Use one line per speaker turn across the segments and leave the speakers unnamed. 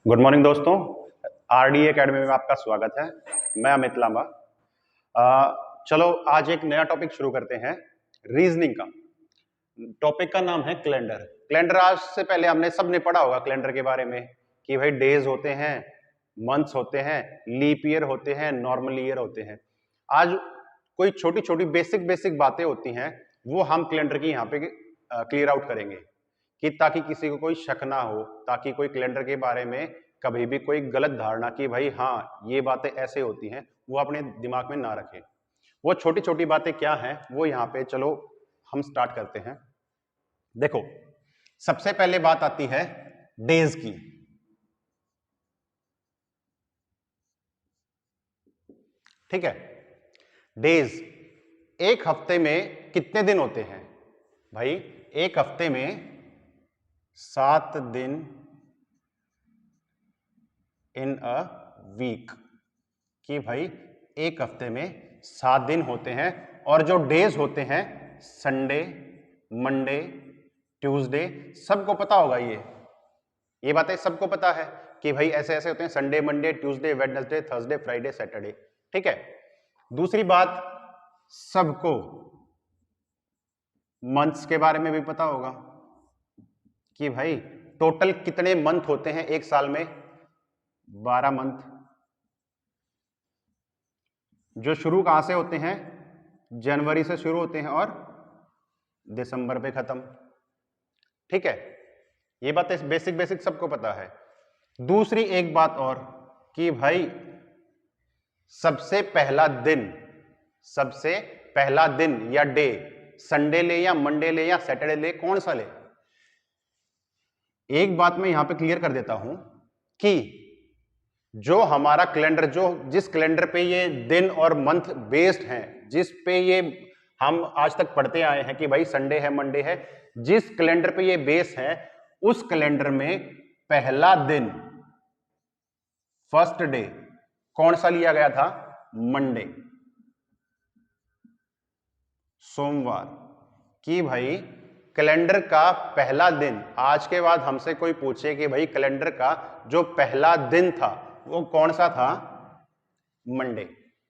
Good morning दोस्तों। RD academy में आपका स्वागत है। मैं अमित लांबा। चलो आज एक नया टॉपिक शुरू करते हैं रीजनिंग का। टॉपिक का नाम है कैलेंडर। कैलेंडर आज से पहले हमने सबने पढ़ा होगा कैलेंडर के बारे में कि भाई डेज होते हैं, मंथ्स होते हैं, लीप ईयर होते हैं, नॉर्मल ईयर होते हैं। आज कोई छोटी छोटी बेसिक बातें होती हैं वो हम कैलेंडर की यहाँ पे क्लियर आउट करेंगे कि ताकि किसी को कोई शक ना हो, ताकि कोई कैलेंडर के बारे में कभी भी कोई गलत धारणा कि भाई हाँ ये बातें ऐसे होती हैं वो अपने दिमाग में ना रखें। वो छोटी छोटी बातें क्या हैं वो यहाँ पे चलो हम स्टार्ट करते हैं। देखो, सबसे पहले बात आती है डेज की। ठीक है, डेज, एक हफ्ते में कितने दिन होते हैं भाई? एक हफ्ते में 7 दिन इन अ वीक, कि भाई एक हफ्ते में 7 दिन होते हैं और जो डेज होते हैं संडे, मंडे, ट्यूसडे, सबको पता होगा ये बातें सबको पता है कि भाई ऐसे ऐसे होते हैं Sunday, Monday, Tuesday, Wednesday, Thursday, Friday, Saturday. ठीक है, दूसरी बात, सबको मंथ्स के बारे में भी पता होगा कि भाई टोटल कितने मंथ होते हैं एक साल में? 12 मंथ, जो शुरू कहां से होते हैं? जनवरी से शुरू होते हैं और दिसंबर पे खत्म। ठीक है, ये बात बेसिक सबको पता है। दूसरी एक बात और कि भाई सबसे पहला दिन या डे संडे ले या मंडे ले या सैटरडे ले, कौन सा ले? एक बात मैं यहां पे क्लियर कर देता हूं कि जो हमारा कैलेंडर, जो जिस कैलेंडर पे ये दिन और मंथ बेस्ड हैं, जिस पे ये हम आज तक पढ़ते आए हैं कि भाई संडे है, मंडे है, जिस कैलेंडर पे ये बेस है, उस कैलेंडर में पहला दिन, फर्स्ट डे कौन सा लिया गया था? मंडे, सोमवार। कि भाई कैलेंडर का पहला दिन, आज के बाद हमसे कोई पूछे कि भाई कैलेंडर का जो पहला दिन था वो कौन सा था? मंडे।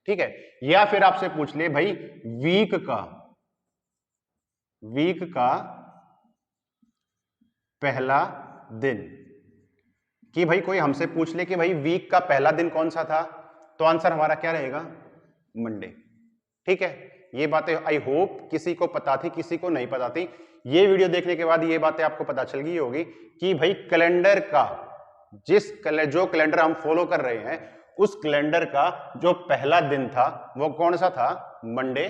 ठीक है, या फिर आपसे पूछ ले भाई वीक का पहला दिन, कि भाई कोई हमसे पूछ ले कि भाई वीक का पहला दिन कौन सा था, तो आंसर हमारा क्या रहेगा? मंडे। ठीक है, ये बातें आई होप किसी को पता थी, किसी को नहीं पता थी। ये वीडियो देखने के बाद ये बातें आपको पता चल गई होगी कि भाई कैलेंडर का जो कैलेंडर हम फॉलो कर रहे हैं उस कैलेंडर का जो पहला दिन था वो कौन सा था? मंडे।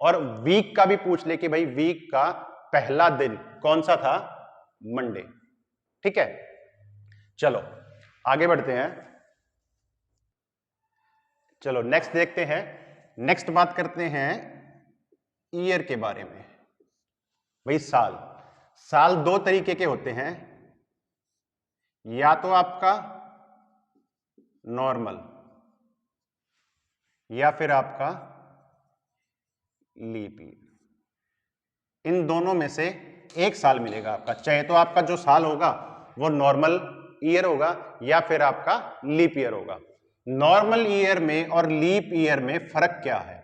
और वीक का भी पूछ ले कि भाई वीक का पहला दिन कौन सा था? मंडे। ठीक है, चलो आगे बढ़ते हैं। चलो नेक्स्ट देखते हैं। नेक्स्ट बात करते हैं ईयर के बारे में। भाई साल दो तरीके के होते हैं, या तो आपका नॉर्मल या फिर आपका लीप ईयर। इन दोनों में से एक साल मिलेगा आपका, चाहे तो आपका जो साल होगा वो नॉर्मल ईयर होगा या फिर आपका लीप ईयर होगा। नॉर्मल ईयर में और लीप ईयर में फर्क क्या है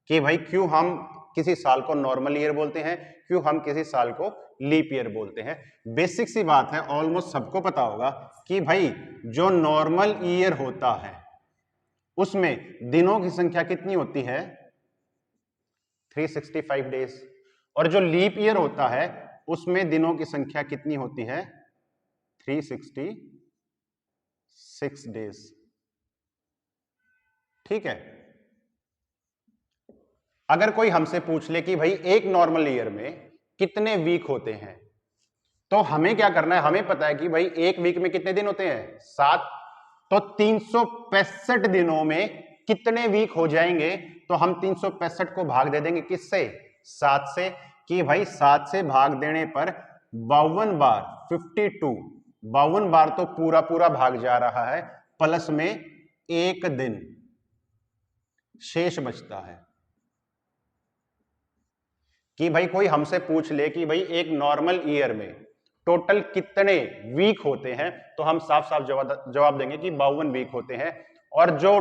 कि भाई क्यों हम किसी साल को नॉर्मल ईयर बोलते हैं, क्यों हम किसी साल को लीप ईयर बोलते हैं? बेसिक सी बात है, ऑलमोस्ट सबको पता होगा कि भाई जो नॉर्मल ईयर होता है उसमें दिनों की संख्या कितनी होती है? 365 डेज। और जो लीप ईयर होता है उसमें दिनों की संख्या कितनी होती है? 366 डेज। ठीक है, अगर कोई हमसे पूछ ले कि भाई एक नॉर्मल ईयर में कितने वीक होते हैं, तो हमें क्या करना है? हमें पता है कि भाई एक वीक में कितने दिन होते हैं? 7। तो 365 दिनों में कितने वीक हो जाएंगे? तो हम 365 को भाग दे देंगे किससे? 7 से। कि भाई 7 से भाग देने पर 52 बार 52, 52 बार तो पूरा पूरा भाग जा रहा है, प्लस में एक दिन शेष बचता है। कि भाई कोई हमसे पूछ ले कि भाई एक नॉर्मल ईयर में टोटल कितने वीक होते हैं, तो हम साफ साफ जवाब देंगे कि 52 वीक होते हैं। और जो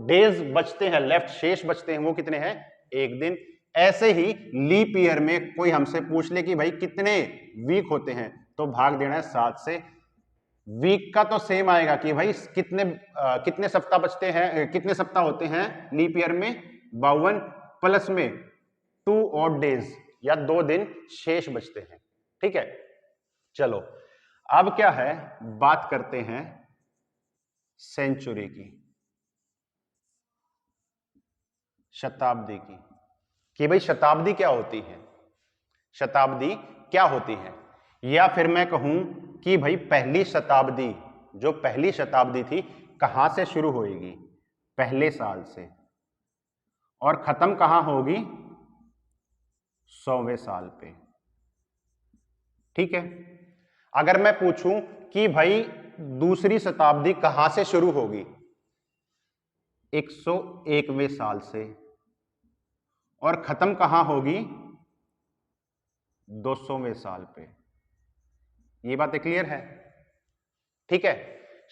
डेज बचते हैं, लेफ्ट शेष बचते हैं, वो कितने हैं? एक दिन। ऐसे ही लीप ईयर में कोई हमसे पूछ ले कि भाई कितने वीक होते हैं, तो भाग देना है 7 से। वीक का तो सेम आएगा कि भाई कितने सप्ताह बचते हैं, कितने सप्ताह होते हैं लीप ईयर में? 52 प्लस में 2 और डेज या 2 दिन शेष बचते हैं। ठीक है, चलो अब क्या है, बात करते हैं सेंचुरी की, शताब्दी की, कि भाई शताब्दी क्या होती है, शताब्दी क्या होती है। या फिर मैं कहूं कि भाई पहली शताब्दी, जो पहली शताब्दी थी, कहां से शुरू होगी? पहले साल से, और खत्म कहां होगी? 100वें साल पे। ठीक है, अगर मैं पूछूं कि भाई दूसरी शताब्दी कहां से शुरू होगी? 101वें साल से, और खत्म कहां होगी? 200वें साल पे। ये बातें क्लियर है? ठीक है,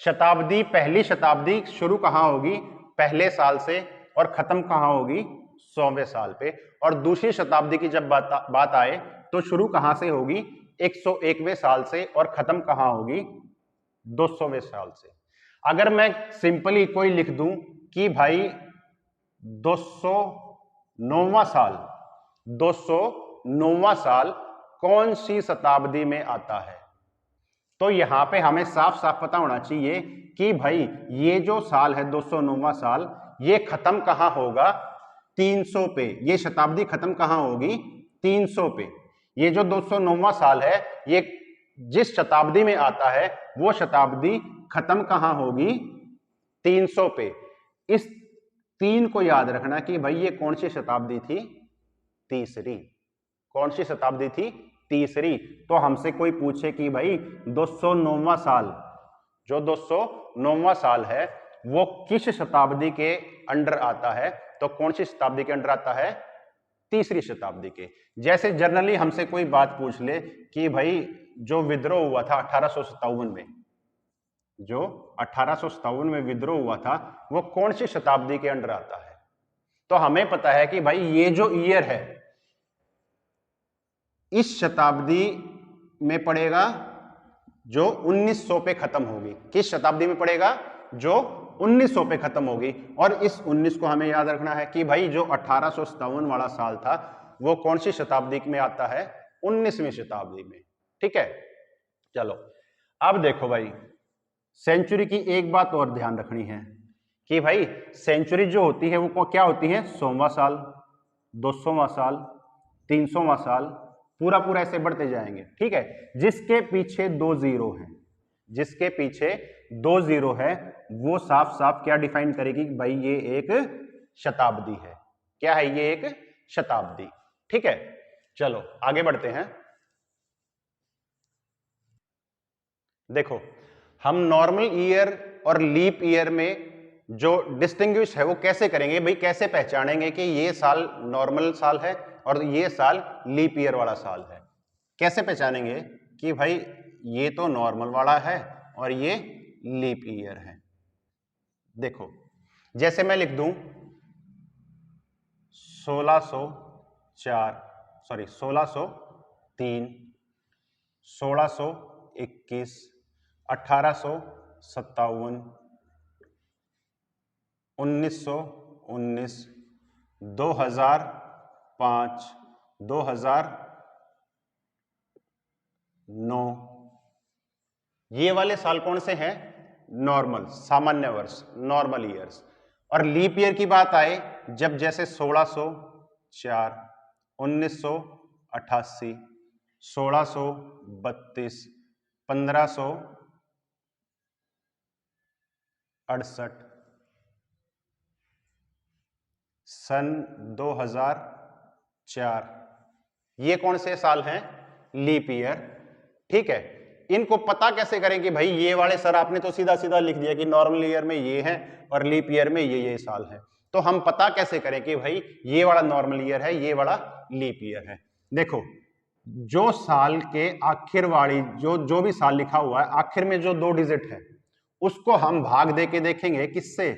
शताब्दी, पहली शताब्दी शुरू कहां होगी? पहले साल से, और खत्म कहां होगी? 100वें साल पे। और दूसरी शताब्दी की जब बात आए तो शुरू कहां से होगी? 101वें साल से, और खत्म कहां होगी? 200वें साल से। अगर मैं सिंपली कोई लिख दूं कि भाई 209वां साल, 209वां साल कौन सी शताब्दी में आता है, तो यहां पे हमें साफ साफ पता होना चाहिए कि भाई ये जो साल है 209वां साल, ये खत्म कहां होगा? 300 पे। ये शताब्दी खत्म कहां होगी? 300 पे। ये जो 209वां साल है, ये जिस शताब्दी में आता है, वो शताब्दी खत्म कहां होगी? 300 पे। इस 3 को याद रखना कि भाई ये कौन सी शताब्दी थी? तीसरी। कौन सी शताब्दी थी? तीसरी। तो हमसे कोई पूछे कि भाई 209वां साल, जो 209वां साल है, वो किस शताब्दी के अंडर आता है, तो कौन सी शताब्दी के अंडर आता है? तीसरी शताब्दी के। जैसे जनरली हमसे कोई बात पूछ ले कि भाई जो विद्रोह हुआ था 1857 में, जो 1857 में विद्रोह हुआ था, वो कौन सी शताब्दी के अंडर आता है, तो हमें पता है कि भाई ये जो ईयर है इस शताब्दी में पड़ेगा, जो 1900 पे खत्म होगी। किस शताब्दी में पड़ेगा? जो 1900 पे खत्म होगी। और इस 19 को हमें याद रखना है कि भाई जो 1857 वाला साल था, वो कौन सी शताब्दी में आता है? 19वीं शताब्दी में। ठीक है, चलो अब देखो भाई, सेंचुरी की एक बात और ध्यान रखनी है कि भाई सेंचुरी जो होती है वो क्या होती है? 100वां साल, 200वां साल, 300वां साल, पूरा पूरा ऐसे बढ़ते जाएंगे। ठीक है, जिसके पीछे 2 जीरो हैं, जिसके पीछे 2 जीरो है, वो साफ साफ क्या डिफाइन करेगी? भाई ये एक शताब्दी है। क्या है? ये एक शताब्दी। ठीक है, चलो आगे बढ़ते हैं। देखो, हम नॉर्मल ईयर और लीप ईयर में जो डिस्टिंग्विश है वो कैसे करेंगे भाई? कैसे पहचानेंगे कि ये साल नॉर्मल साल है और ये साल लीप ईयर वाला साल है? कैसे पहचानेंगे कि भाई ये तो नॉर्मल वाला है और ये लीप ईयर है? देखो, जैसे मैं लिख दूं 1604, सॉरी 1603, 1621, 1857, 1919, 2005, 2009, ये वाले साल कौन से हैं? नॉर्मल, सामान्य वर्ष, नॉर्मल ईयर्स। और लीप ईयर की बात आए, जब जैसे 1604, 1988, 1632, 1568, सन 2004, ये कौन से साल हैं? Leap year. ठीक है, इनको पता कैसे करें कि भाई ये वाले, सर आपने तो सीधा सीधा लिख दिया कि नॉर्मल ईयर में ये है और लीप ईयर में ये साल है, तो हम पता कैसे करें कि भाई ये वाला नॉर्मल ईयर है, ये वाला लीप ईयर है? देखो, जो साल के आखिर वाली जो भी साल लिखा हुआ है आखिर में जो 2 डिजिट है उसको हम भाग देके देखेंगे किससे?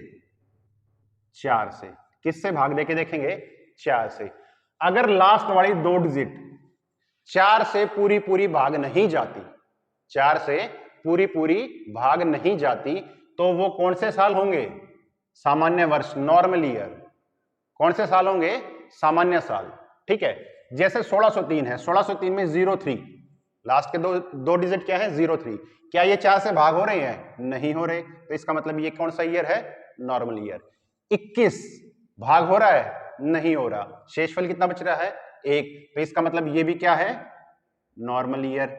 4 से। किससे भाग देके देखेंगे? 4 से। अगर लास्ट वाली 2 डिजिट 4 से पूरी पूरी भाग नहीं जाती, 4 से पूरी पूरी भाग नहीं जाती, तो वो कौन से साल होंगे? सामान्य वर्ष, नॉर्मल ईयर। कौन से साल होंगे? सामान्य साल। ठीक है, जैसे 1603 है, 1603 में 03, लास्ट के दो डिजिट क्या है? 03। क्या ये 4 से भाग हो रहे हैं? नहीं हो रहे, तो इसका मतलब ये कौन सा ईयर है? Normal year. 21 भाग हो रहा है? नहीं हो रहा, शेषफल कितना बच रहा है? 1, तो इसका मतलब ये भी क्या है? Normal year.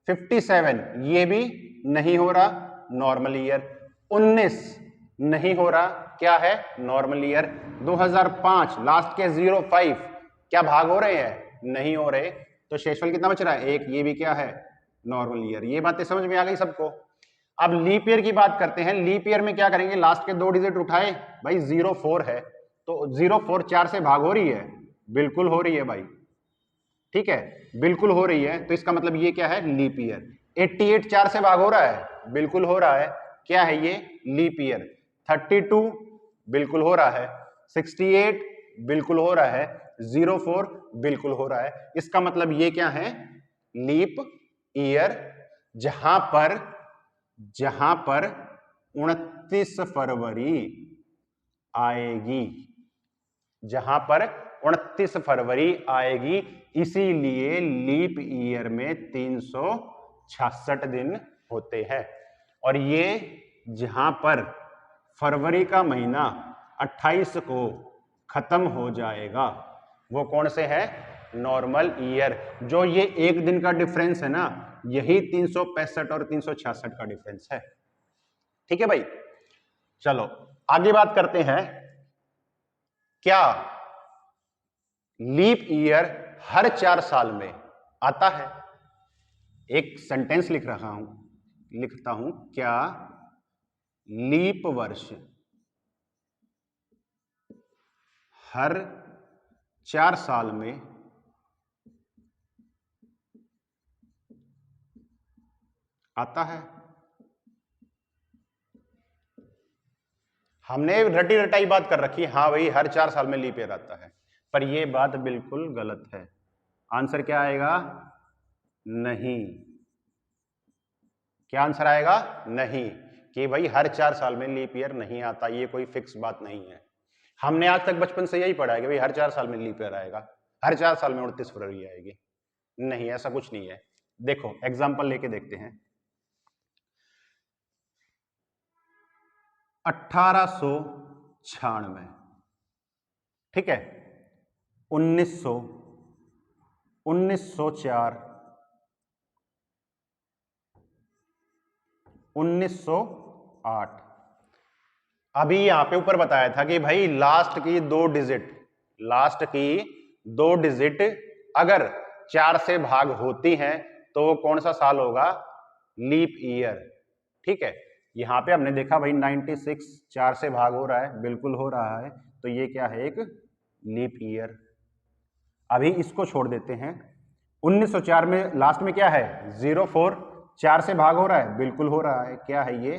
57 ये भी नहीं हो रहा, नॉर्मल ईयर। 19 नहीं हो रहा, क्या है? Normal year. 2005 लास्ट के 05 क्या भाग हो रहे हैं? नहीं हो रहे, तो शेषफल कितना बच रहा है? 1, ये भी क्या है? Normal year. ये बातें समझ में आ गई सबको? अब लीप ईयर की बात करते हैं। लीप ईयर में क्या करेंगे? लास्ट के 2 डिजिट उठाए, भाई 04 है, तो 04 4 से भाग हो रही है? बिल्कुल हो रही है भाई, ठीक है, बिल्कुल हो रही है, तो इसका मतलब ये क्या है? Leap year. 88 4 से भाग हो रहा है? बिल्कुल हो रहा है, क्या है ये? Leap year. 32 बिल्कुल हो रहा है, 68 बिल्कुल हो रहा है, 04 बिल्कुल हो रहा है। इसका मतलब ये क्या है? लीप ईयर, जहां पर 29 फरवरी आएगी, जहां पर 29 फरवरी आएगी, इसीलिए लीप ईयर में 366 दिन होते हैं। और ये जहां पर फरवरी का महीना 28 को खत्म हो जाएगा, वो कौन से है? Normal year. जो ये एक दिन का डिफरेंस है ना, यही 365 और 366 का डिफरेंस है। ठीक है भाई, चलो आगे बात करते हैं। क्या लीप ईयर हर 4 साल में आता है? एक सेंटेंस लिखता हूं, क्या लीप वर्ष हर 4 साल में आता है? हमने रटी रटाई बात कर रखी है, हाँ भाई हर 4 साल में लीप ईयर आता है, पर यह बात बिल्कुल गलत है। आंसर क्या आएगा? नहीं। क्या आंसर आएगा? नहीं, कि भाई हर 4 साल में लीप ईयर नहीं आता, ये कोई फिक्स बात नहीं है। हमने आज तक बचपन से यही पढ़ा है कि भाई हर 4 साल में लीप ईयर आएगा, हर 4 साल में 29 फरवरी आएगी। नहीं, ऐसा कुछ नहीं है। देखो एग्जाम्पल लेके देखते हैं। 1896, ठीक है, 1900, 1904, 1908। अभी यहां पे ऊपर बताया था कि भाई लास्ट की 2 डिजिट अगर 4 से भाग होती हैं तो वो कौन सा साल होगा? Leap year. ठीक है, यहां पे हमने देखा भाई 96 4 से भाग हो रहा है, बिल्कुल हो रहा है, तो ये क्या है? एक लीप ईयर। अभी इसको छोड़ देते हैं। 1904 में लास्ट में क्या है? 04 4 से भाग हो रहा है, बिल्कुल हो रहा है, क्या है ये?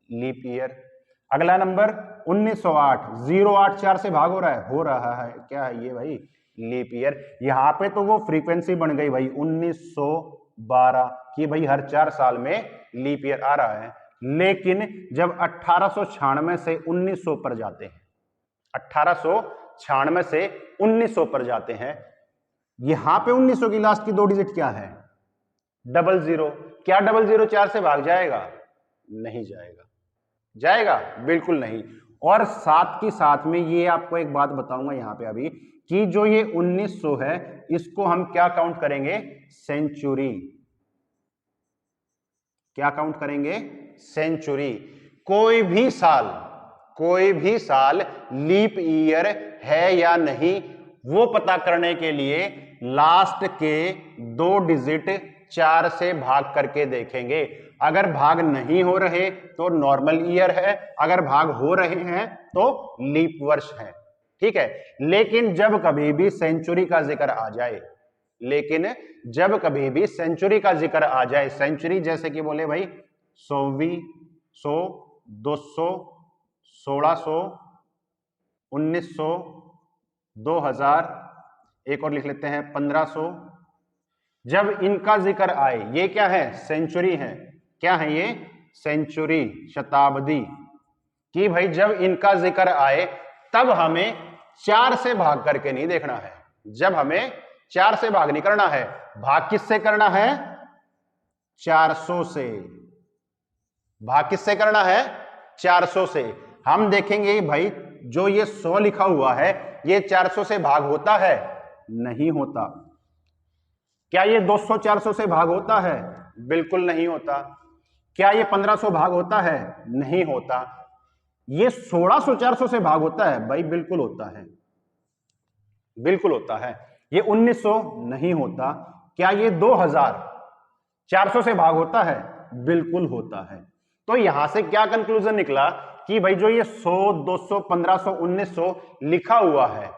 Leap year. अगला नंबर 1908, 08 4 से भाग हो रहा है, क्या है ये भाई? Leap year. यहां पे तो वो फ्रीक्वेंसी बन गई भाई 1912 कि भाई हर 4 साल में लीप ईयर आ रहा है। लेकिन जब 1896 से 1900 पर जाते हैं, 1896 से 1900 पर जाते हैं, यहां पे 1900 की लास्ट की 2 डिजिट क्या है? 00। क्या 00 4 से भाग जाएगा? नहीं जाएगा। जाएगा? बिल्कुल नहीं। और साथ की साथ में ये आपको एक बात बताऊंगा यहां पे अभी, कि जो ये 1900 है इसको हम क्या काउंट करेंगे? सेंचुरी। क्या काउंट करेंगे? सेंचुरी। कोई भी साल लीप ईयर है या नहीं, वो पता करने के लिए लास्ट के 2 डिजिट 4 से भाग करके देखेंगे। अगर भाग नहीं हो रहे तो नॉर्मल ईयर है, अगर भाग हो रहे हैं तो लीप वर्ष है। ठीक है, लेकिन जब कभी भी सेंचुरी का जिक्र आ जाए, लेकिन जब कभी भी सेंचुरी का जिक्र आ जाए, सेंचुरी जैसे कि बोले भाई 100वीं, 100, 200, 1600, 1900, 2000, एक और लिख लेते हैं 1500, जब इनका जिक्र आए, ये क्या है, सेंचुरी है। क्या है ये, सेंचुरी, शताब्दी कि भाई जब इनका जिक्र आए तब हमें 4 से भाग करके नहीं देखना है। जब हमें 4 से भाग नहीं करना है, भाग किससे करना है, 400 से। भाग किससे करना है, 400 से। हम देखेंगे भाई जो ये 100 लिखा हुआ है ये 400 से भाग होता है, नहीं होता। क्या ये 200 400 से भाग होता है, बिल्कुल नहीं होता। क्या ये 1500 भाग होता है, नहीं होता। ये 1600 400 से भाग होता है, भाई बिल्कुल होता है, बिल्कुल होता है। ये 1900 नहीं होता। क्या ये 2000 400 से भाग होता है, बिल्कुल होता है। तो यहां से क्या कंक्लूजन निकला कि भाई जो ये 100 200 1500 1900 लिखा हुआ है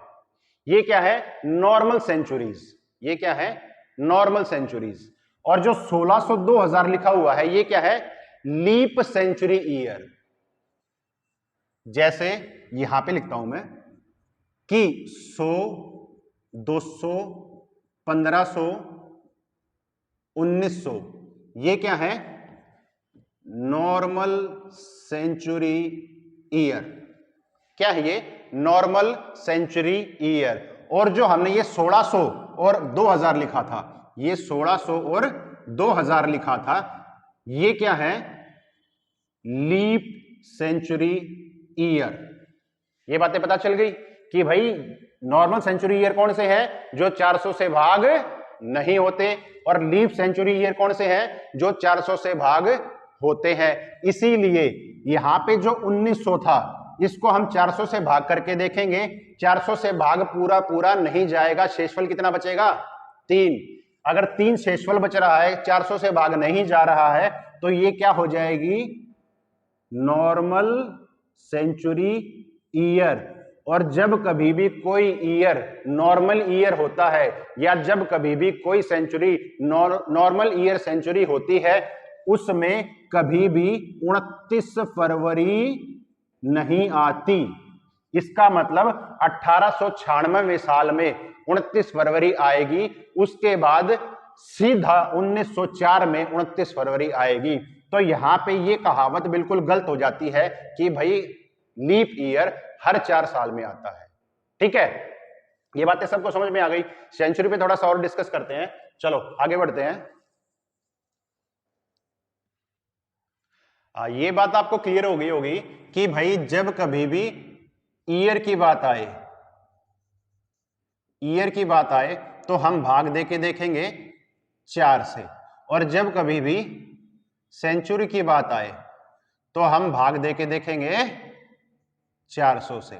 ये क्या है, नॉर्मल सेंचुरीज। ये क्या है, नॉर्मल सेंचुरीज। और जो 1600 2000 लिखा हुआ है ये क्या है, लीप सेंचुरी ईयर। जैसे यहां पे लिखता हूं मैं कि 100 200 1500 1900 ये क्या है, नॉर्मल सेंचुरी ईयर। क्या है ये, नॉर्मल सेंचुरी ईयर। और जो हमने ये 1600 और 2000 लिखा था, ये 1600 और 2000 लिखा था, ये क्या है, लीप सेंचुरी ईयर। ये बातें पता चल गई कि भाई नॉर्मल सेंचुरी ईयर कौन से है, जो 400 से भाग नहीं होते, और लीप सेंचुरी ईयर कौन से हैं, जो 400 से भाग होते हैं। इसीलिए यहां पे जो 1900 था इसको हम 400 से भाग करके देखेंगे, 400 से भाग पूरा पूरा नहीं जाएगा, शेषफल कितना बचेगा, 3। अगर 3 शेषफल बच रहा है, 400 से भाग नहीं जा रहा है, तो ये क्या हो जाएगी, नॉर्मल सेंचुरी ईयर। और जब कभी भी कोई ईयर नॉर्मल ईयर होता है, या जब कभी भी कोई सेंचुरी नॉर्मल ईयर सेंचुरी होती है, उसमें कभी भी 29 फरवरी नहीं आती। इसका मतलब 1896 साल में 29 फरवरी आएगी, उसके बाद सीधा 1904 में 29 फरवरी आएगी। तो यहां पे ये कहावत बिल्कुल गलत हो जाती है कि भाई लीप ईयर हर 4 साल में आता है। ठीक है, ये बातें सबको समझ में आ गई। सेंचुरी पे थोड़ा सा और डिस्कस करते हैं, चलो आगे बढ़ते हैं। ये बात आपको क्लियर हो गई होगी कि भाई जब कभी भी ईयर की बात आए, ईयर की बात आए तो हम भाग दे के देखेंगे 4 से, और जब कभी भी सेंचुरी की बात आए तो हम भाग दे के देखेंगे 400 से।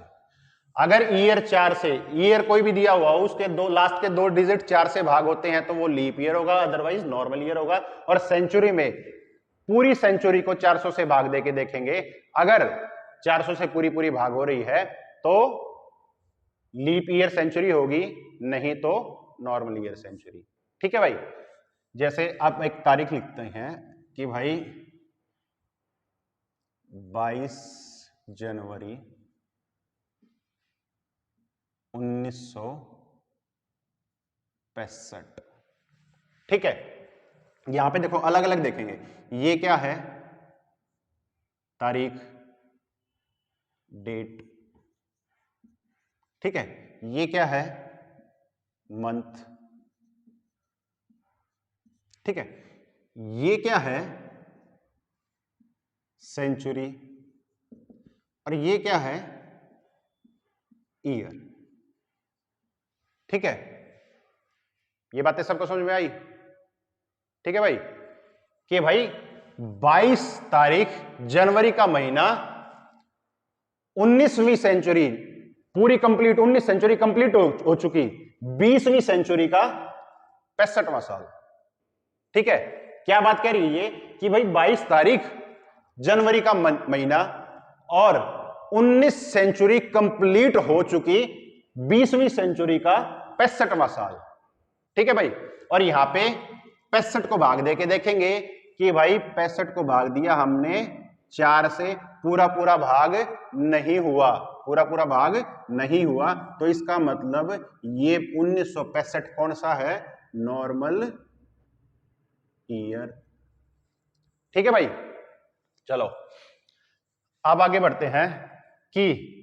अगर ईयर 4 से, ईयर कोई भी दिया हुआ उसके लास्ट के 2 डिजिट 4 से भाग होते हैं तो वो लीप ईयर होगा, अदरवाइज नॉर्मल ईयर होगा। और सेंचुरी में पूरी सेंचुरी को 400 से भाग दे के देखेंगे, अगर 400 से पूरी पूरी भाग हो रही है तो लीप ईयर सेंचुरी होगी, नहीं तो नॉर्मल ईयर सेंचुरी। ठीक है भाई, जैसे आप एक तारीख लिखते हैं कि भाई 22 जनवरी 1965। ठीक है, यहां पे देखो अलग अलग देखेंगे, ये क्या है, तारीख, डेट। ठीक है, ये क्या है, मंथ। ठीक है, ये क्या है, सेंचुरी, और ये क्या है, ईयर। ठीक है, ये बातें सबको समझ में आई। ठीक है भाई, कि भाई 22 तारीख जनवरी का महीना 19वीं सेंचुरी पूरी कंप्लीट, 19 सेंचुरी कंप्लीट हो चुकी, 20वीं सेंचुरी का 65वां साल। ठीक है, क्या बात कह रही है ये कि भाई 22 तारीख जनवरी का महीना और 19 सेंचुरी कंप्लीट हो चुकी, 20वीं सेंचुरी का 65वां साल। ठीक है भाई। और यहाँ पे 65 को भाग दे के देखेंगे कि भाई 65 को भाग दिया हमने 4 से, पूरा पूरा भाग नहीं हुआ, पूरा पूरा भाग नहीं हुआ, तो इसका मतलब ये 1965 कौन सा है, नॉर्मल ईयर। ठीक है भाई। चलो अब आगे बढ़ते हैं कि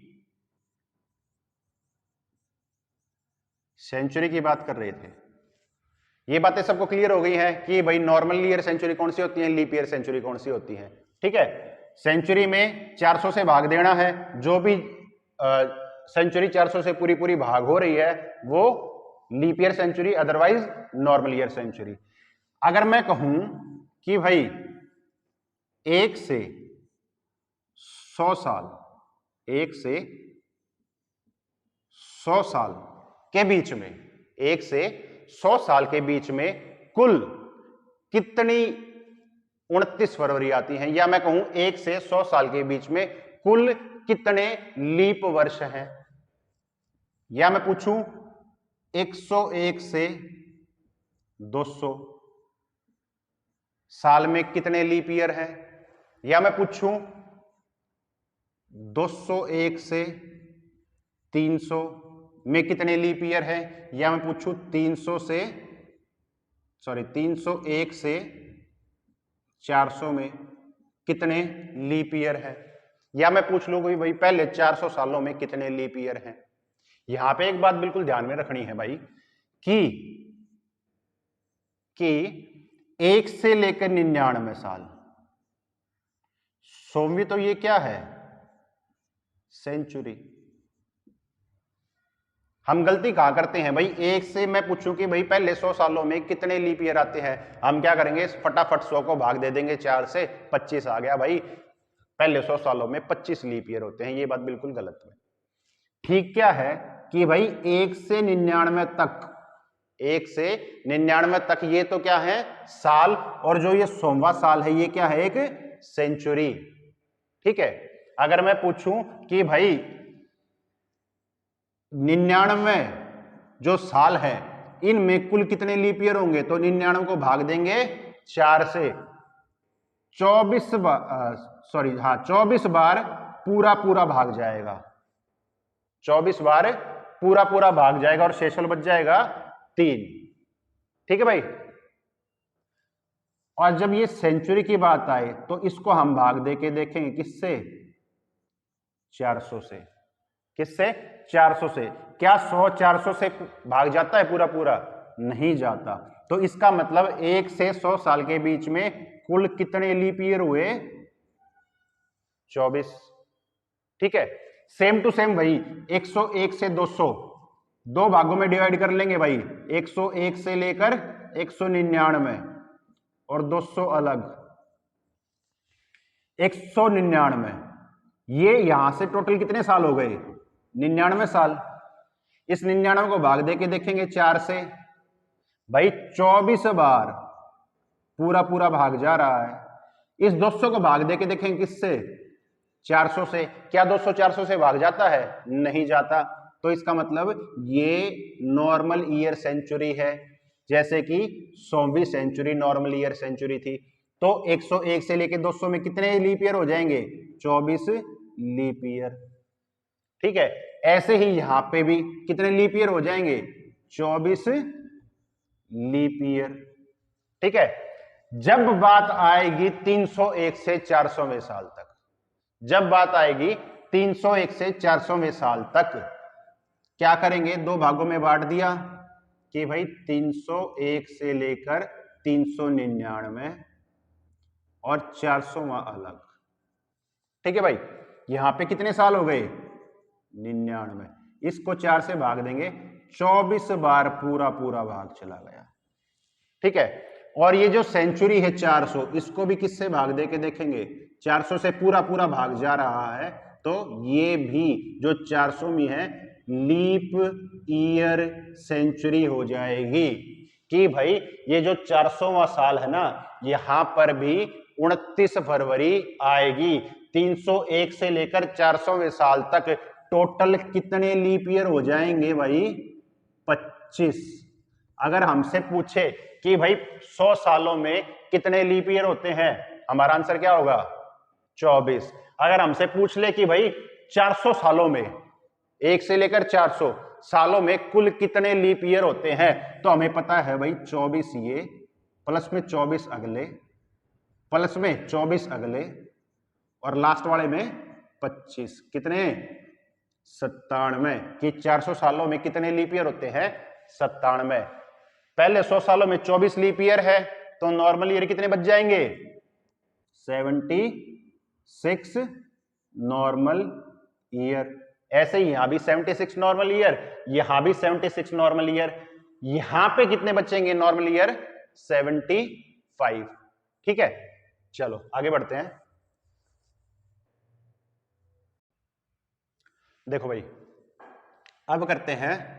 सेंचुरी की बात कर रहे थे, ये बातें सबको क्लियर हो गई है कि भाई नॉर्मल ईयर सेंचुरी कौन सी होती है, लीप ईयर सेंचुरी कौन सी होती है। ठीक है, सेंचुरी में 400 से भाग देना है, जो भी सेंचुरी 400 से पूरी पूरी भाग हो रही है वो leap year century, otherwise normal year century. अगर मैं कहूं कि भाई 1 से 100 साल, 1 से 100 साल के बीच में, 1 से 100 साल के बीच में कुल कितनी 29 फरवरी आती हैं, या मैं कहूं 1 से 100 साल के बीच में कुल कितने लीप वर्ष हैं, या मैं पूछूं 101 से 200 साल में कितने लीप ईयर हैं, या मैं पूछूं 201 से 300 में कितने लीप ईयर है, या मैं पूछूं 301 से 400 में कितने लीप ईयर है, या मैं पूछ लूं भाई पहले 400 सालों में कितने लीप ईयर हैं। यहां पे एक बात बिल्कुल ध्यान में रखनी है भाई कि 1 से लेकर 99 साल, 100वीं तो ये क्या है, सेंचुरी। हम गलती कहां करते हैं भाई, 1 से मैं पूछूं कि भाई पहले 100 सालों में कितने लीप ईयर आते हैं, हम क्या करेंगे, फटाफट 100 को भाग दे देंगे 4 से, 25 आ गया भाई, पहले 100 सालों में 25 लीप ईयर होते हैं। ये बात बिल्कुल गलत है। ठीक क्या है कि भाई 1 से 99 तक, 1 से 99 तक ये तो क्या है, साल, और जो ये 100वां साल है ये क्या है, एक सेंचुरी। ठीक है, अगर मैं पूछूं कि भाई 99 जो साल है इनमें कुल कितने लीप ईयर होंगे, तो 99 को भाग देंगे 4 से, 24 बार पूरा पूरा भाग जाएगा, 24 बार पूरा पूरा भाग जाएगा और शेषफल बच जाएगा 3। ठीक है भाई। और जब ये सेंचुरी की बात आए तो इसको हम भाग दे के देखेंगे किससे, 400 से। किससे, 400 से। क्या 100 400 से भाग जाता है पूरा पूरा, नहीं जाता। तो इसका मतलब 1 से 100 साल के बीच में कुल कितने लीप ईयर हुए, 24। ठीक है, सेम टू सेम भाई 101 से 200 दो भागों में डिवाइड कर लेंगे भाई, 101 से लेकर 199 और 200 अलग, 199। ये यहां से टोटल कितने साल हो गए, 99 साल। इस 99 को भाग दे के देखेंगे 4 से, भाई 24 बार पूरा पूरा भाग जा रहा है। इस 200 को भाग दे के देखेंगे किससे, 400 से। क्या 200 400 से भाग जाता है, नहीं जाता। तो इसका मतलब ये नॉर्मल ईयर सेंचुरी है, जैसे कि 100वीं सेंचुरी नॉर्मल ईयर सेंचुरी थी। तो 101 से लेके 200 में कितने लीप ईयर हो जाएंगे, 24 लीप ईयर। ठीक है, ऐसे ही यहां पे भी कितने लीप ईयर हो जाएंगे, 24 लीप ईयर। ठीक है, जब बात आएगी 301 से 400वें साल तक, जब बात आएगी 301 से 400वें साल तक, क्या करेंगे, दो भागों में बांट दिया कि भाई 301 से लेकर 399 और 400वां अलग। ठीक है भाई, यहां पे कितने साल हो गए, 99। इसको 4 से भाग देंगे, 24 बार पूरा पूरा भाग चला गया। ठीक है, और ये जो सेंचुरी है 400, इसको भी किससे भाग दे के देखेंगे, 400 से पूरा पूरा भाग जा रहा है, तो ये भी जो 400वीं है लीप ईयर सेंचुरी हो जाएगी। कि भाई ये जो 400वां साल है ना, यहां पर भी 29 फरवरी आएगी। 301 से लेकर 400वें साल तक टोटल कितने लीप ईयर हो जाएंगे भाई, 25। अगर हमसे पूछे कि भाई 100 सालों में कितने लीप ईयर होते हैं, हमारा आंसर क्या होगा? 24। अगर हमसे पूछ ले कि भाई 400 सालों में, 1 से लेकर 400 सालों में कुल कितने लीप ईयर होते हैं, तो हमें पता है भाई 24 ये, प्लस में 24 अगले, प्लस में 24 अगले, और लास्ट वाले में 25, कितने? 97। कि 400 सालों में कितने लीप ईयर होते हैं? 97। पहले 100 सालों में 24 लीप ईयर है, तो नॉर्मल ईयर कितने बच जाएंगे? 76 नॉर्मल ईयर। ऐसे ही यहां भी 76 नॉर्मल ईयर, यहां भी 76 नॉर्मल ईयर, यहां पे कितने बचेंगे नॉर्मल ईयर? 75। ठीक है, चलो आगे बढ़ते हैं। देखो भाई, अब करते हैं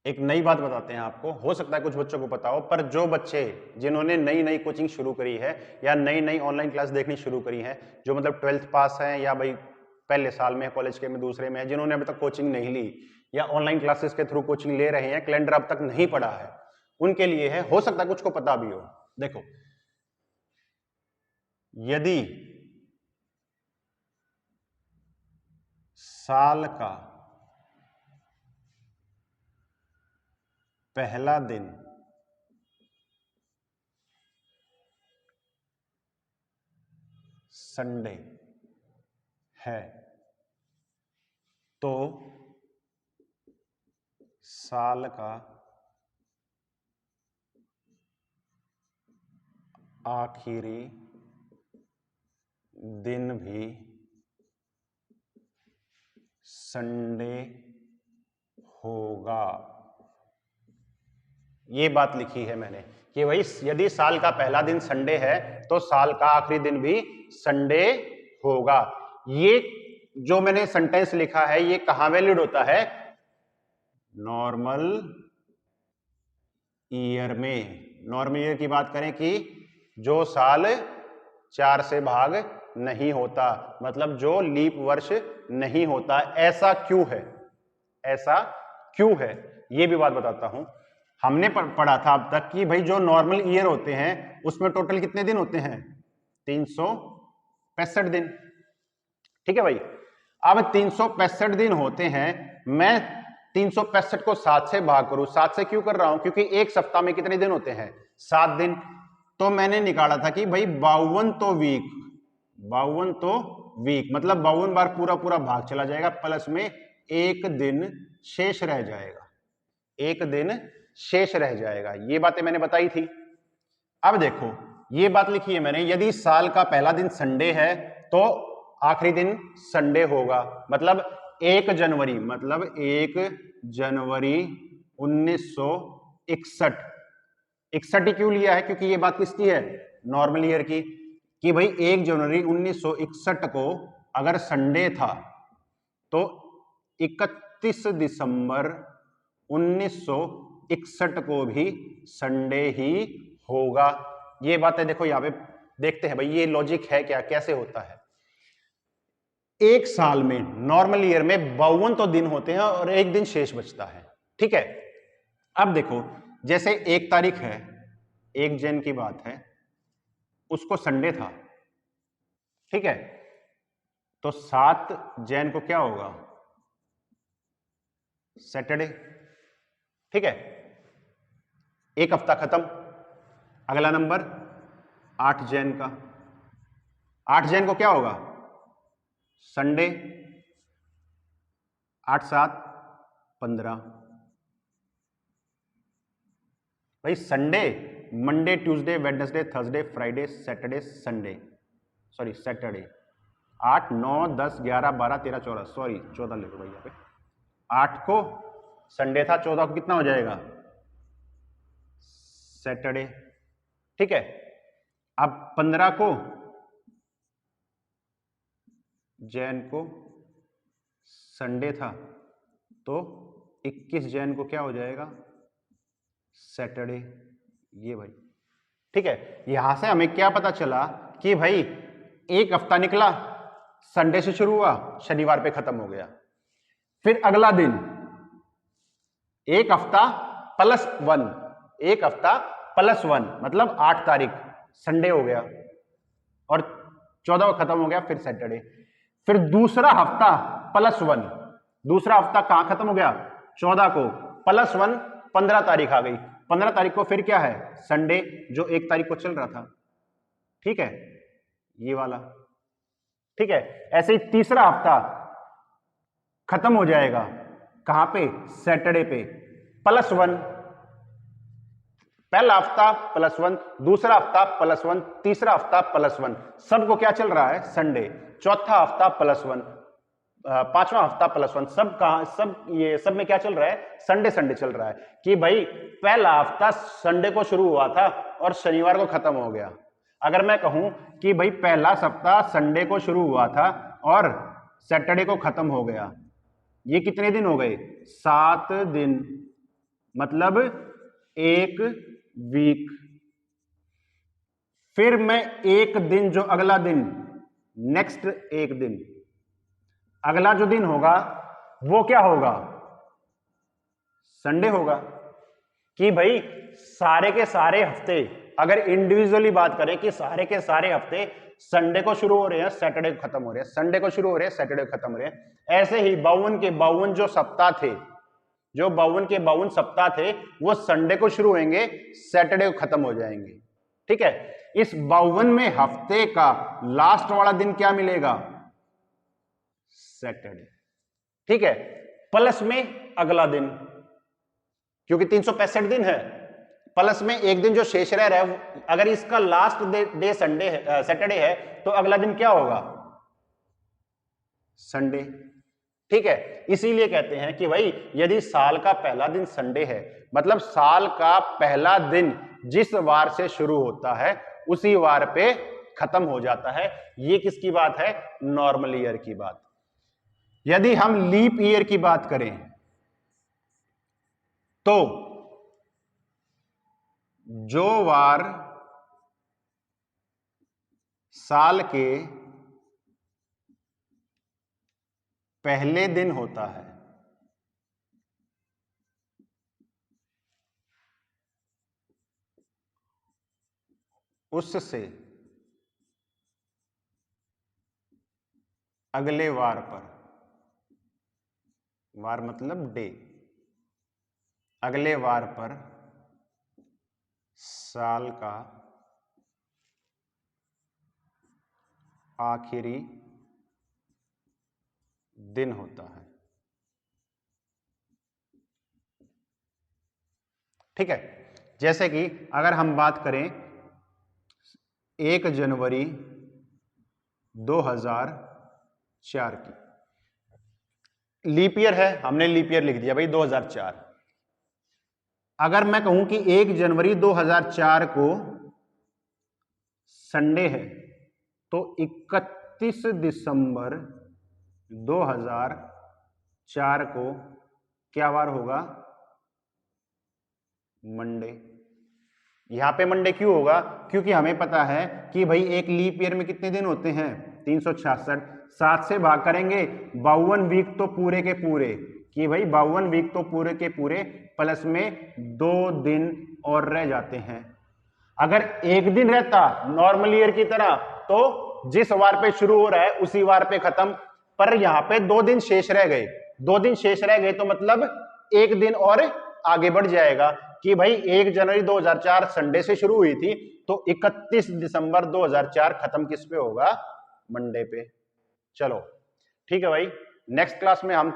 एक नई बात बताते हैं आपको। हो सकता है कुछ बच्चों को पता हो, पर जो बच्चे जिन्होंने नई नई कोचिंग शुरू करी है या नई नई ऑनलाइन क्लास देखनी शुरू करी है, जो मतलब 12th पास हैं या भाई पहले साल में कॉलेज के में दूसरे में, जिन्होंने अभी तक कोचिंग नहीं ली या ऑनलाइन क्लासेस के थ्रू कोचिंग ले रहे हैं, कैलेंडर अब तक नहीं पढ़ा है, उनके लिए है। हो सकता है कुछ को पता भी हो। देखो, यदि साल का पहला दिन संडे है, तो साल का आखिरी दिन भी संडे होगा। ये बात लिखी है मैंने कि भाई यदि साल का पहला दिन संडे है तो साल का आखिरी दिन भी संडे होगा। ये जो मैंने सेंटेंस लिखा है ये कहां वैलिड होता है? नॉर्मल ईयर में। नॉर्मल ईयर की बात करें कि जो साल 4 से भाग नहीं होता, मतलब जो लीप वर्ष नहीं होता। ऐसा क्यों है? ऐसा क्यों है ये भी बात बताता हूं। हमने पढ़ा था अब तक कि भाई जो नॉर्मल ईयर होते हैं उसमें टोटल कितने दिन होते हैं? 365 दिन। ठीक है भाई, अब 365 दिन होते हैं। मैं 365 को 7 से भाग करूं। 7 से क्यों कर रहा हूं? क्योंकि एक सप्ताह में कितने दिन होते हैं? 7 दिन। तो मैंने निकाला था कि भाई 52 तो वीक, 52 तो वीक मतलब 52 बार पूरा पूरा भाग चला जाएगा, प्लस में एक दिन शेष रह जाएगा, एक दिन शेष रह जाएगा। ये बातें मैंने बताई थी। अब देखो, ये बात लिखी है मैंने, यदि साल का पहला दिन संडे है तो आखिरी दिन संडे होगा। मतलब 1 जनवरी, मतलब 1 जनवरी 1961। 61 ही क्यों लिया है? क्योंकि ये बात किसकी है? नॉर्मल ईयर की। कि भाई 1 जनवरी 1961 को अगर संडे था तो 31 दिसंबर 1961 को भी संडे ही होगा। ये बातें देखो यहां पे देखते हैं भाई, ये लॉजिक है क्या, कैसे होता है। एक साल में नॉर्मल ईयर में 52 तो दिन होते हैं और एक दिन शेष बचता है। ठीक है, अब देखो जैसे 1 तारीख है, 1 जन की बात है, उसको संडे था। ठीक है, तो 7 जैन को क्या होगा? सैटरडे। ठीक है, एक हफ्ता खत्म। अगला नंबर 8 जैन का। 8 जैन को क्या होगा? संडे। 8 7 15। भाई Sunday Monday Tuesday Wednesday Thursday Friday Saturday Sunday, sorry Saturday. 8 9 10 11 12 13 14, sorry 14 लिखो भाई यहाँ पे। 8 को संडे था, 14 को कितना हो जाएगा? सैटरडे। ठीक है, अब 15 को जैन को संडे था तो 21 जैन को क्या हो जाएगा? सैटरडे। ये भाई ठीक है, यहां से हमें क्या पता चला कि भाई एक हफ्ता निकला, संडे से शुरू हुआ, शनिवार पे खत्म हो गया। फिर अगला दिन एक हफ्ता प्लस 1, एक हफ्ता प्लस 1 मतलब 8 तारीख संडे हो गया और 14 को खत्म हो गया, फिर सैटरडे। फिर दूसरा हफ्ता प्लस 1, दूसरा हफ्ता कहां खत्म हो गया? 14 को, प्लस 1 15 तारीख आ गई। 15 तारीख को फिर क्या है? संडे, जो 1 तारीख को चल रहा था। ठीक है, ये वाला। ठीक है, ऐसे ही तीसरा हफ्ता खत्म हो जाएगा कहां पे? सैटरडे पे, प्लस 1। पहला हफ्ता प्लस 1, दूसरा हफ्ता प्लस 1, तीसरा हफ्ता प्लस 1, सबको क्या चल रहा है? संडे। चौथा हफ्ता प्लस 1, पांचवा हफ्ता प्लस 1, सब कहां? सब ये सब में क्या चल रहा है? संडे संडे चल रहा है कि भाई पहला हफ्ता संडे को शुरू हुआ था और शनिवार को खत्म हो गया। अगर मैं कहूं कि भाई पहला सप्ताह संडे को शुरू हुआ था और सैटरडे को खत्म हो गया, ये कितने दिन हो गए? 7 दिन, मतलब 1 वीक। फिर मैं एक दिन, जो अगला दिन, नेक्स्ट एक दिन, अगला जो दिन होगा वो क्या होगा? संडे होगा। कि भाई सारे के सारे हफ्ते, अगर इंडिविजुअली बात करें कि सारे के सारे हफ्ते संडे को शुरू हो रहे हैं, सैटरडे को खत्म हो रहे हैं, संडे को शुरू हो रहे हैं, सैटरडे को खत्म हो रहे हैं। ऐसे ही 52 के 52 जो सप्ताह थे, जो 52 के 52 सप्ताह थे, वो संडे को शुरू होंगे, सैटरडे को खत्म हो जाएंगे। ठीक है, इस 52 में हफ्ते का लास्ट वाला दिन क्या मिलेगा? सैटरडे। ठीक है, प्लस में अगला दिन, क्योंकि 365 दिन है, प्लस में एक दिन जो शेष रह रहा है, अगर इसका लास्ट डे संडे है, सैटरडे है, तो अगला दिन क्या होगा? संडे। ठीक है, इसीलिए कहते हैं कि भाई यदि साल का पहला दिन संडे है, मतलब साल का पहला दिन जिस वार से शुरू होता है उसी वार पे खत्म हो जाता है। ये किसकी बात है? नॉर्मल ईयर की बात। यदि हम लीप ईयर की बात करें तो जो वार साल के पहले दिन होता है उससे अगले वार पर, वार मतलब डे, अगले वार पर साल का आखिरी दिन होता है। ठीक है, जैसे कि अगर हम बात करें 1 जनवरी 2004 की, लीप ईयर है, हमने लीप ईयर लिख दिया भाई 2004। अगर मैं कहूं कि 1 जनवरी 2004 को संडे है, तो 31 दिसंबर 2004 को क्या वार होगा? मंडे। यहां पे मंडे क्यों होगा? क्योंकि हमें पता है कि भाई एक लीप ईयर में कितने दिन होते हैं? 366। 7 से भाग करेंगे, 52 वीक तो पूरे के पूरे, कि भाई 52 वीक तो पूरे के पूरे, प्लस में 2 दिन और रह जाते हैं। अगर एक दिन रहता नॉर्मल ईयर की तरह, तो जिस वार पे शुरू हो रहा है उसी वार पे खत्म, पर यहां पे 2 दिन शेष रह गए। 2 दिन शेष रह गए तो मतलब एक दिन और आगे बढ़ जाएगा कि भाई 1 जनवरी 2004 संडे से शुरू हुई थी, तो 31 दिसंबर 2004 खत्म किस पे होगा? मंडे पे। चलो ठीक है भाई, नेक्स्ट क्लास में हम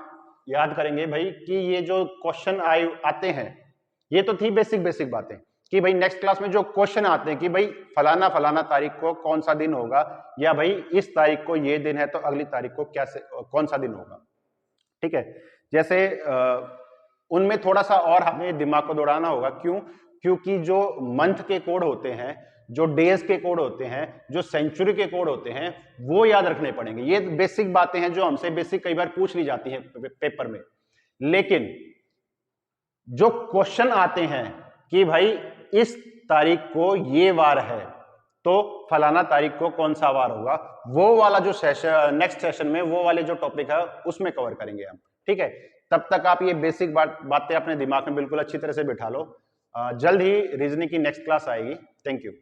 याद करेंगे भाई कि ये जो क्वेश्चन आते हैं, ये तो थी बेसिक बातें, कि भाई नेक्स्ट क्लास में जो क्वेश्चन आते हैं कि भाई फलाना फलाना तारीख को कौन सा दिन होगा, या भाई इस तारीख को ये दिन है तो अगली तारीख को क्या कौन सा दिन होगा। ठीक है, जैसे उनमें थोड़ा सा और हमें दिमाग को दौड़ाना होगा। क्यों? क्योंकि जो मंथ के कोड होते हैं, जो डेज के कोड होते हैं, जो सेंचुरी के कोड होते हैं, वो याद रखने पड़ेंगे। ये बेसिक बातें हैं जो हमसे बेसिक कई बार पूछ ली जाती हैं पेपर में। लेकिन जो क्वेश्चन आते हैं कि भाई इस तारीख को ये वार है तो फलाना तारीख को कौन सा वार होगा, वो वाला जो सेशन नेक्स्ट सेशन में वो वाले जो टॉपिक है उसमें कवर करेंगे हम। ठीक है, तब तक आप ये बेसिक बातें अपने दिमाग में बिल्कुल अच्छी तरह से बिठा लो। जल्द ही रीजनिंग की नेक्स्ट क्लास आएगी। Thank you.